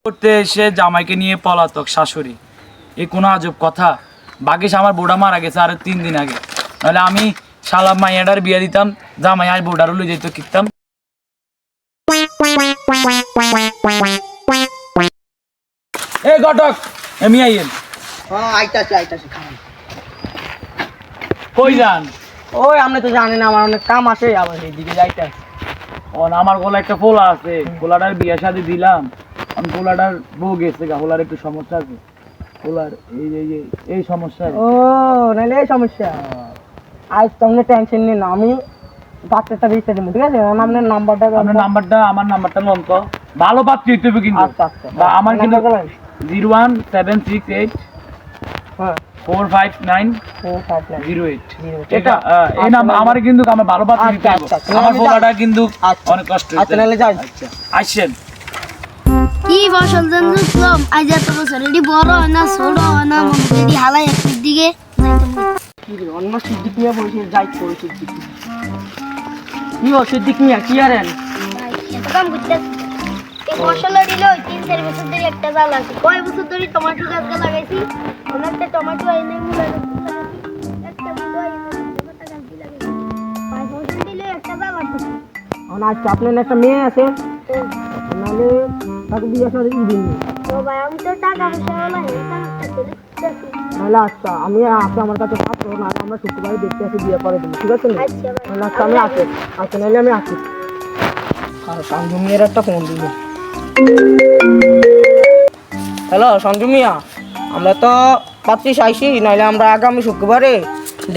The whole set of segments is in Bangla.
করতে এসে জামাইকে নিয়ে পলাতক শাশুড়ি, এ কোনো আজব কথা? বাগেশ আমার বোড়া মারা গেছে আরো 3 দিন আগে, নাহলে আমি শালা মাইয়াডার বিয়ে দিতাম, জামাই আর বোড়ারও লই যেত কিতাম। এ ঘটক, আমি আইয়েন। আইতাছি কই যান? ওই আপনি তো জানেন আমার অনেক কাম আছে, আবার এইদিকে যাইতাছি। আমার গলা একটা পোলা আছে, পোলাটার বিয়ে শাদি দিলাম, আমি পোলাটার বউ গেছে গা, পোলার একটু সমস্যা আছে, পোলার এই সমস্যা। ও নাহলে এই সমস্যা, আজ তোমরা টেনশন নিন না, আমি ডাক্তারটা দিতে দেবো, ঠিক আছে? আপনার নাম্বারটা, আমার নাম্বারটা লন তো, ভালো পাচ্ছি তুই কিন্তু। আচ্ছা আচ্ছা, আমার কিন্তু 01768 হ্যাঁ 45908। এটা এই নাম্বার আমার কিন্তু, আমার ভালো পাচ্ছি দিতে হবে। আমার পোলাটা কিন্তু অনেক কষ্ট হচ্ছে। আচ্ছা নাহলে যাই। আচ্ছা আসেন। কি ফসল জানলাম আজ এত বছর এটি বড় হয় না ছোট হয় না মন্দির হালাই একটির দিকে কি রে অন্য সিদ্দিক নিয়ে বলছি, যাই করে সিদ্দিক কি ও সিদ্দিক নিয়ে কি আরেন এত কাম করতে এই ফসল দিল 3-4 বছর ধরে একটা জাল আছে, কয় বছর ধরে টমেটো গাছ লাগাইছি, অনেকটা টমেটো এনে মূলা একটা মূলা একটা গাছ লাগাইছি, 5 বছর দিলে একটা জাল আছে। আচ্ছা আপনার একটা মেয়ে আছে, নাহলে তাকে বিয়ে সাথে দিন তো ভাই আমি তো টাকা পয়সা হলো নাহলে আচ্ছা আমি আসে আমার কাছে পাত্র, নাহলে আমরা শুক্রবারে দেখতে আসি বিয়ে করে দেবো, ঠিক আছে? আচ্ছা ভাই নাহলে আচ্ছা আমি আসি, আচ্ছা নাহলে আমি আসি। আর সঞ্জু মিয়ার একটা ফোন দিল। হ্যালো সঞ্জু মিয়া, আমরা তো পাত্রিশ আইসি, নাহলে আমরা আগামী শুক্রবারে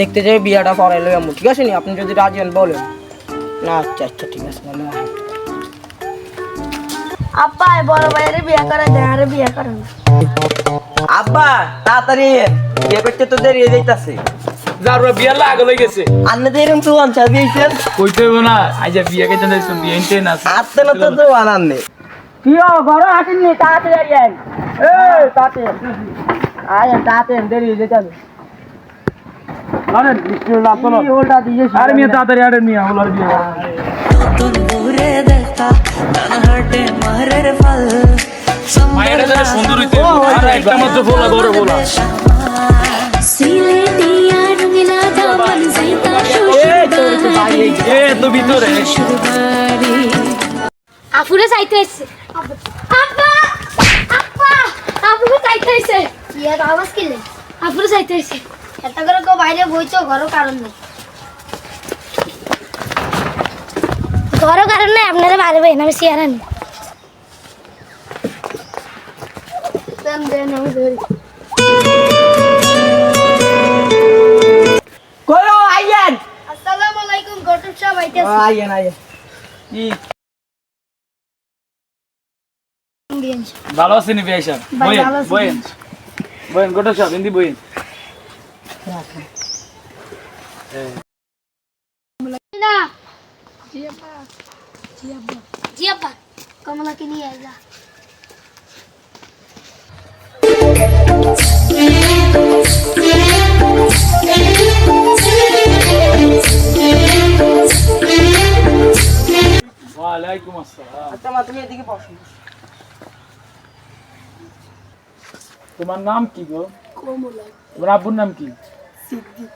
দেখতে যাই বিয়েটা করাই লই আমি, ঠিক আছে নি? আপনি যদি রাজি হন বলেন। না আচ্ছা আচ্ছা ঠিক আছে, নাহলে আব্বা বড় ভাইয়ের বিয়ে করে দেন, আরে বিয়ে করেন আব্বা তাড়াতাড়ি বিয়ে করতে তো দেরি হয়ে যাইতাছে। যার বিয়ে লাগা লই গেছে, আন্নাদের এরকম তো আনছা দিয়েছেন কইতে হবে না আইজা বিয়ে কেটে দিছ, বিয়ে ইনতে না আত্তে না তো আনান নেই। কি ও বড় আসেননি, তাড়াতাড়ি আইয়েন। তাড়াতাড়ি আয়, তাড়াতাড়ি দেরি হয়ে যাবে। আরে বিসমিল্লাহ চলো। কি ওলটা দিয়েছি আরে মিয়া তাড়াতাড়ি আরে মিয়া ওলার বিয়ে মায়ের দাদা সুন্দর হইতে, আর একটা মাত্র বলা বড় বলা। এ তো ভিতরে আফুরে চাইতে হইছে, আব্বা আব্বা আফুরে চাইতে হইছে, কি আর আওয়াজ কিলে আফুরে চাইতে হইছে, এটা করে কো বাইরে বইছো ঘরও কারণ নাই, ঘরও কারণ নাই, আপনারা বাইরে বইন আমি সিয়ারান দেন আমি ধরি কইও আইয়েন। আসসালামু আলাইকুম গটুর সাহেব আইতাছি আইয়েন আইয়েন। কি ভালো আছেন বিয়ে সাহেব? ভাই, বইন ভালো আছি। বইন বইন গোটা সাহেব হিন্দি বইন। না জি আব্বা কমলাকে নিয়ে আইলা ওয়ালাইকুম আসসালাম। আচ্ছা মা তুমি এদিকে বসো। তোমার নাম কি গো? কমলা তোমার আব্বুর নাম কি? সিদ্দিক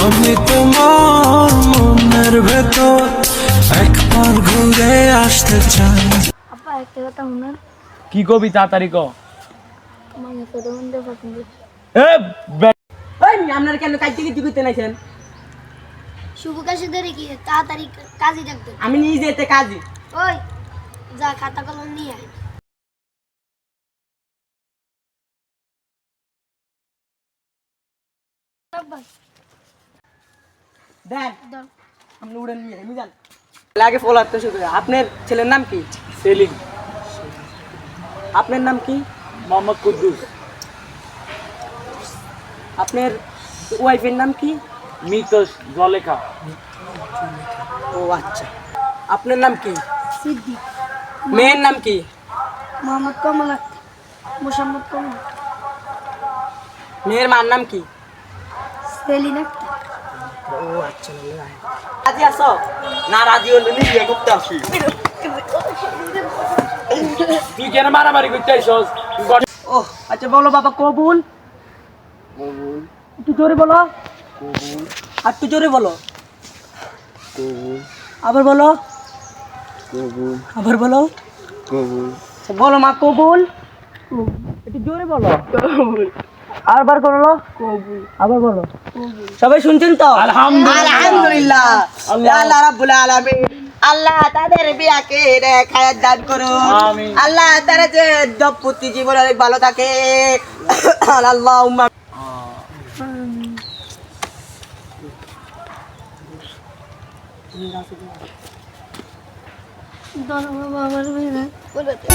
আমি তোমার মনের ভেতর একবার ঘুরে আসতে চাই। আব্বা একটা কথা শুনেন, কি কবি তাড়াতাড়ি ক। আমার ছোট বন্ধু পছন্দ এ এই আপনারা কেন কাজ থেকে দিতে নাইছেন? শুভ কাশে ধরে কি তাড়াতাড়ি কাজে ডাকতেন, আমি নিজে এতে কাজে। ওই যা খাতা কলম নিয়ে আয়। আব্বা দেখ দাও আপনি উড়েন নিয়ে আমি জান লাগে ফলার তো শুধু। আপনার ছেলের নাম কি? সেলিম। আপনার নাম কি? মোহাম্মদ কুদ্দুস। আপনার ওয়াইফের নাম কি? মৃত জলেখা। ও আচ্ছা। আপনার নাম কি? সিদ্দিক মেয়ের নাম কি? মোহাম্মদ কমলা মোহাম্মদ কমলা মেয়ের মার নাম কি? সেলিনা ও রাজি আছো না? রাজি হলে নি বিয়ে করতে আসি। তুই কেন মারামারি করতে আইছস? ও আচ্ছা বলো বাবা কবুল। একটু জোরে বলো। আর একটু জোরে বলো। আবার বলো। আবার বলো। আচ্ছা, বলো মা কবুল। একটু জোরে বলো। আবার বলো। আবার বলো। সবাই শুনছেন তো? আলহামদুলিল্লাহ। আল্লাহ রাব্বুল আলামিন আল্লাহ তাদের বিয়াকে খায়াত দান করুন। আমিন। আল্লাহ তারা যে দম্পতি জীবন অনেক ভালো থাকে। আল্লাহুম্মা ধরো বাবা আমার মেয়েরা বলে দে।